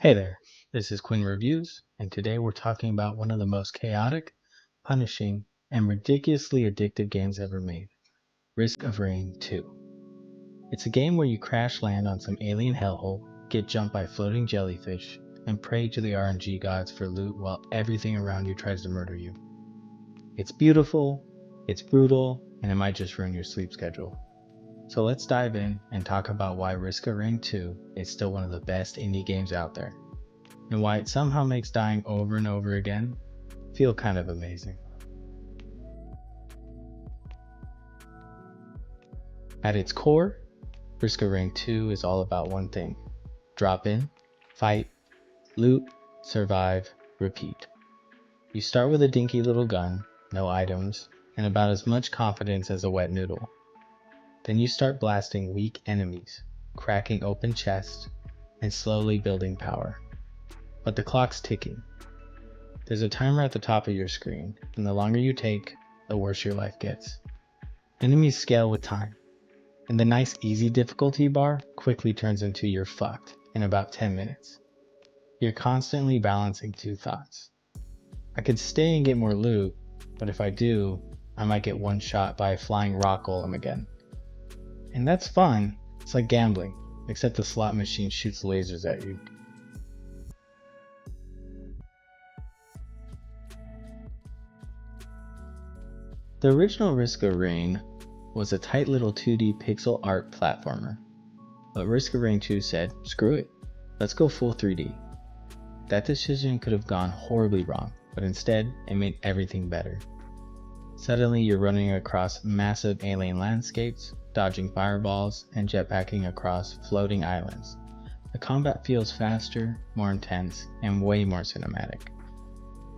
Hey there, this is Quinn Reviews, and today we're talking about one of the most chaotic, punishing, and ridiculously addictive games ever made, Risk of Rain 2. It's a game where you crash land on some alien hellhole, get jumped by floating jellyfish, and pray to the RNG gods for loot while everything around you tries to murder you. It's beautiful, it's brutal, and it might just ruin your sleep schedule. So let's dive in and talk about why Risk of Rain 2 is still one of the best indie games out there, and why it somehow makes dying over and over again feel kind of amazing. At its core, Risk of Rain 2 is all about one thing: drop in, fight, loot, survive, repeat. You start with a dinky little gun, no items, and about as much confidence as a wet noodle. Then you start blasting weak enemies, cracking open chests, and slowly building power. But the clock's ticking. There's a timer at the top of your screen, and the longer you take, the worse your life gets. Enemies scale with time, and the nice easy difficulty bar quickly turns into you're fucked in about 10 minutes. You're constantly balancing two thoughts. I could stay and get more loot, but if I do, I might get one shot by a flying rock golem again. And that's fun, it's like gambling, except the slot machine shoots lasers at you. The original Risk of Rain was a tight little 2D pixel art platformer, but Risk of Rain 2 said, screw it, let's go full 3D. That decision could have gone horribly wrong, but instead it made everything better. Suddenly you're running across massive alien landscapes, dodging fireballs, and jetpacking across floating islands. The combat feels faster, more intense, and way more cinematic.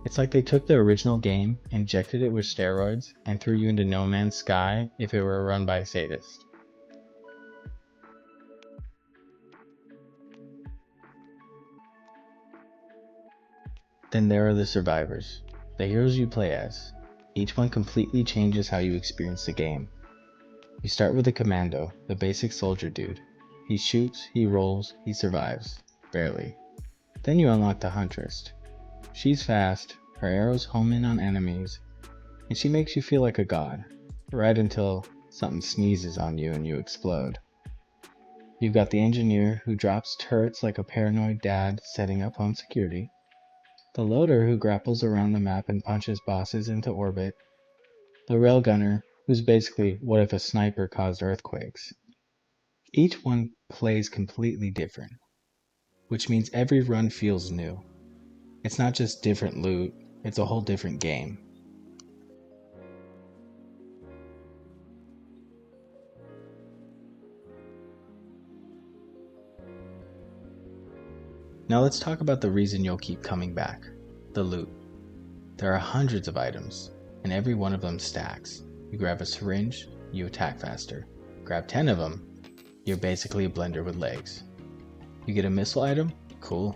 It's like they took the original game, injected it with steroids, and threw you into No Man's Sky if it were run by a sadist. Then there are the survivors, the heroes you play as. Each one completely changes how you experience the game. You start with the commando, the basic soldier dude. He shoots, he rolls, he survives. Barely. Then you unlock the huntress. She's fast, her arrows home in on enemies, and she makes you feel like a god, right until something sneezes on you and you explode. You've got the engineer who drops turrets like a paranoid dad setting up home security, the loader who grapples around the map and punches bosses into orbit, the railgunner who's basically what if a sniper caused earthquakes. Each one plays completely different, which means every run feels new. It's not just different loot, it's a whole different game. Now let's talk about the reason you'll keep coming back: the loot. There are hundreds of items, and every one of them stacks. You grab a syringe, you attack faster. Grab 10 of them, you're basically a blender with legs. You get a missile item? Cool.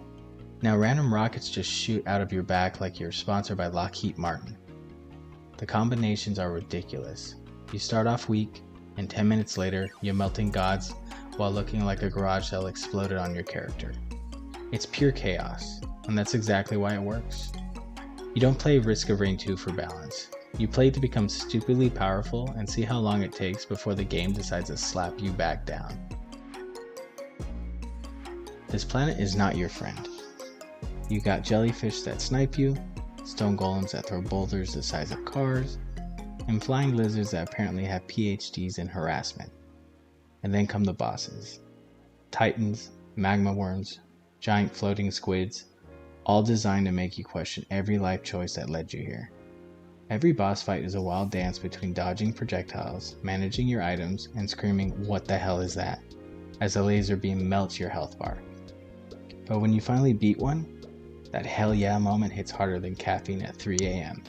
Now random rockets just shoot out of your back like you're sponsored by Lockheed Martin. The combinations are ridiculous. You start off weak, and 10 minutes later, you're melting gods while looking like a garage sale exploded on your character. It's pure chaos, and that's exactly why it works. You don't play Risk of Rain 2 for balance. You play to become stupidly powerful and see how long it takes before the game decides to slap you back down. This planet is not your friend. You got jellyfish that snipe you, stone golems that throw boulders the size of cars, and flying lizards that apparently have PhDs in harassment. And then come the bosses. Titans, magma worms, giant floating squids, all designed to make you question every life choice that led you here. Every boss fight is a wild dance between dodging projectiles, managing your items, and screaming, "What the hell is that?" as a laser beam melts your health bar. But when you finally beat one, that hell yeah moment hits harder than caffeine at 3 a.m.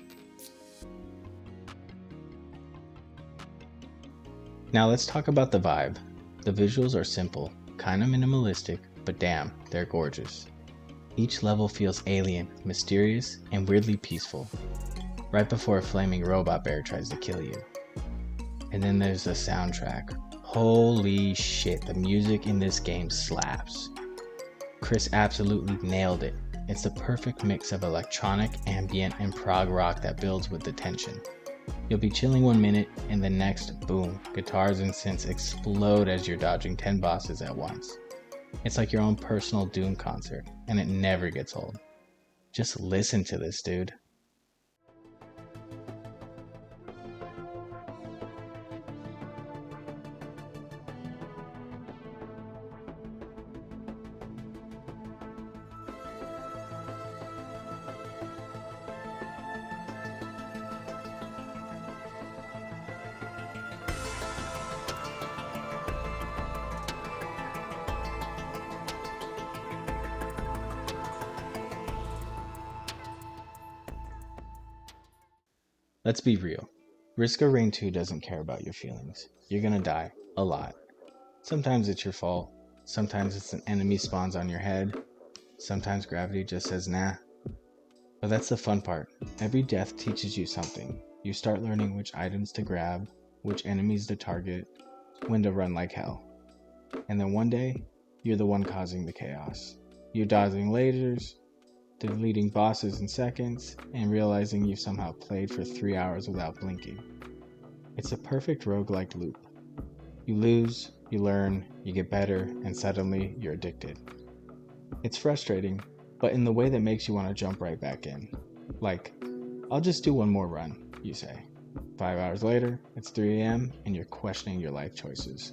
Now let's talk about the vibe. The visuals are simple, kinda minimalistic, but damn, they're gorgeous. Each level feels alien, mysterious, and weirdly peaceful, right before a flaming robot bear tries to kill you. And then there's the soundtrack. Holy shit, the music in this game slaps. Chris absolutely nailed it. It's the perfect mix of electronic, ambient, and prog rock that builds with the tension. You'll be chilling 1 minute, and the next, boom, guitars and synths explode as you're dodging 10 bosses at once. It's like your own personal Doom concert, and it never gets old. Just listen to this, dude. Let's be real. Risk of Rain 2 doesn't care about your feelings. You're gonna die. A lot. Sometimes it's your fault. Sometimes it's an enemy spawns on your head. Sometimes gravity just says nah. But that's the fun part. Every death teaches you something. You start learning which items to grab, which enemies to target, when to run like hell. And then one day, you're the one causing the chaos. You're dodging lasers, deleting bosses in seconds, and realizing you've somehow played for 3 hours without blinking. It's a perfect roguelike loop. You lose, you learn, you get better, and suddenly you're addicted. It's frustrating, but in the way that makes you want to jump right back in. Like, I'll just do one more run, you say. 5 hours later, it's 3 a.m., and you're questioning your life choices.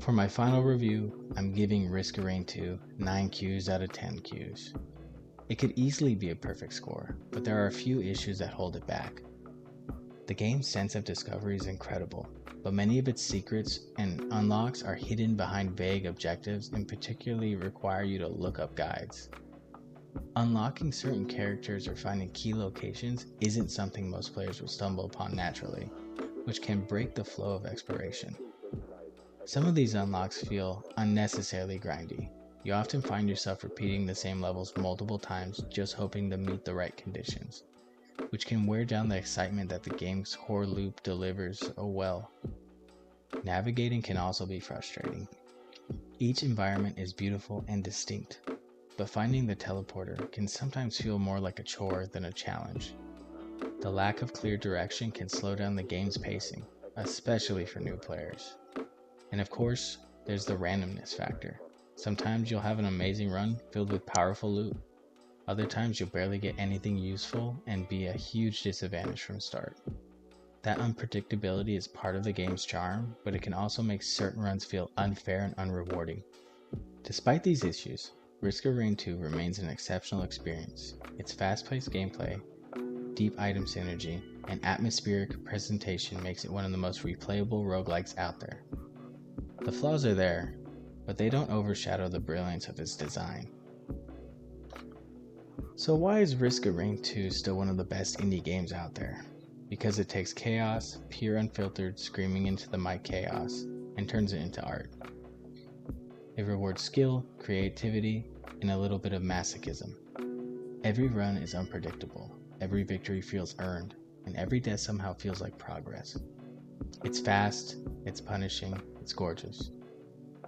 For my final review, I'm giving Risk of Rain 2 9 Qs out of 10 Qs. It could easily be a perfect score, but there are a few issues that hold it back. The game's sense of discovery is incredible, but many of its secrets and unlocks are hidden behind vague objectives and particularly require you to look up guides. Unlocking certain characters or finding key locations isn't something most players will stumble upon naturally, which can break the flow of exploration. Some of these unlocks feel unnecessarily grindy. You often find yourself repeating the same levels multiple times just hoping to meet the right conditions, which can wear down the excitement that the game's core loop delivers so well. Navigating can also be frustrating. Each environment is beautiful and distinct, but finding the teleporter can sometimes feel more like a chore than a challenge. The lack of clear direction can slow down the game's pacing, especially for new players. And of course, there's the randomness factor. Sometimes you'll have an amazing run filled with powerful loot. Other times you'll barely get anything useful and be a huge disadvantage from start. That unpredictability is part of the game's charm, but it can also make certain runs feel unfair and unrewarding. Despite these issues, Risk of Rain 2 remains an exceptional experience. Its fast-paced gameplay, deep item synergy, and atmospheric presentation makes it one of the most replayable roguelikes out there. The flaws are there, but they don't overshadow the brilliance of its design. So why is Risk of Rain 2 still one of the best indie games out there? Because it takes chaos, pure unfiltered screaming into the mic chaos, and turns it into art. It rewards skill, creativity, and a little bit of masochism. Every run is unpredictable, every victory feels earned, and every death somehow feels like progress. It's fast, it's punishing, it's gorgeous.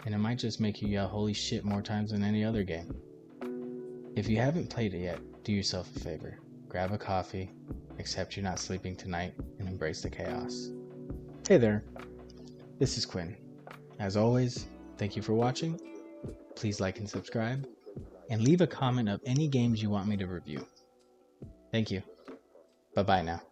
And it might just make you yell holy shit more times than any other game. If you haven't played it yet, do yourself a favor. Grab a coffee, accept you're not sleeping tonight, and embrace the chaos. Hey there, this is Quinn. As always, thank you for watching. Please like and subscribe, and leave a comment of any games you want me to review. Thank you. Bye-bye now.